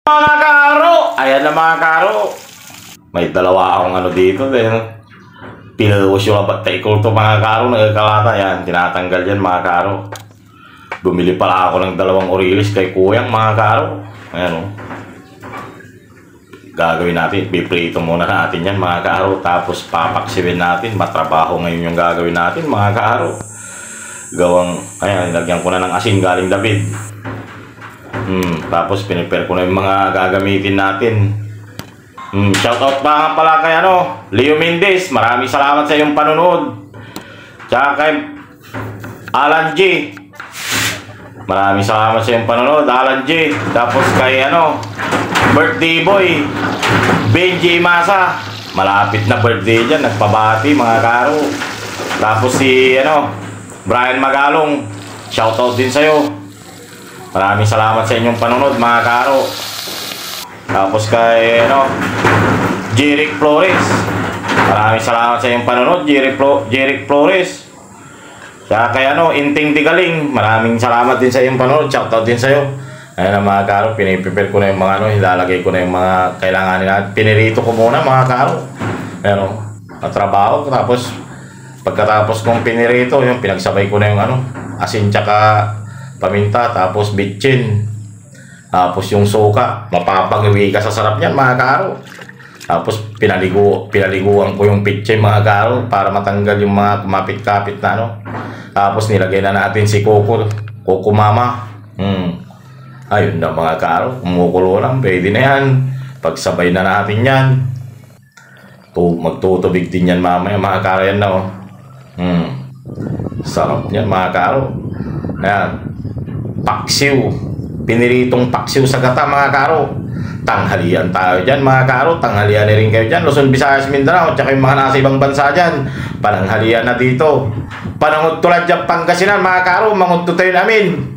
Mga karo! Ayan na mga karo. May dalawa akong ano dito. Pinalawos yung taikol to mga karo. Nagkakalata yan. Tinatanggal yan mga karo. Bumili pala ako ng dalawang orilis kay kuyang mga karo. Ayan o. Gagawin natin. Piprito muna natin yan mga karo. Tapos papaksiwin natin. Matrabaho ngayon yung gagawin natin mga karo. Gawang, ayan, nilagyan ko na ng asin galing David. Tapos pinipare ko na yung mga gagamitin natin. Shoutout pa nga pala kay Leo Mendez. Maraming salamat sa iyong panonood. Tsaka kay Alan G. Maraming salamat sa iyong panonood, Alan G. Tapos kay birthday boy Benji Masa. Malapit na birthday dyan. Nagpabati mga karo. Tapos si Brian Magalong. Shoutout din sa'yo. Maraming salamat sa inyong panonood mga karo. Tapos kay Jeric Flores. Maraming salamat sa inyong panonood, Jeric Flores. Saka kay Inting Tigaling. Maraming salamat din sa inyong panonood. Shoutout din sa iyo. Ayan mga karo, piniprepare ko na yung mga ilalagay ko na yung mga kailanganin natin. Pinirito ko muna mga karo. Ayan trabaho. Tapos pagkatapos kong pinirito, yung pinagsabay ko na yung asin tsaka paminta, tapos bitchin, tapos yung suka. Mapapag-iwi ka sa sarap niyan mga karo. Tapos pinaliguan ko yung bitchin mga karo para matanggal yung mga kumapit-kapit na Tapos nilagay na natin si Coco Mama. Ayun na mga karo, kumukulo lang, pwede na yan. Pagsabay na natin yan. Magtutubig din yan mamaya mga karo yan na sarap niyan mga karo. Ayan, paksiw, piniritong paksiw sa gata mga karo. Tanghalian tayo dyan mga karo. Tanghalian na rin kayo dyan, Luzon, Visayas, Mindanao, tsaka yung mga nasa ibang bansa dyan. Pananghalian na dito. Panangod tulad dyan Pangasinan mga karo. Mangod tayo namin.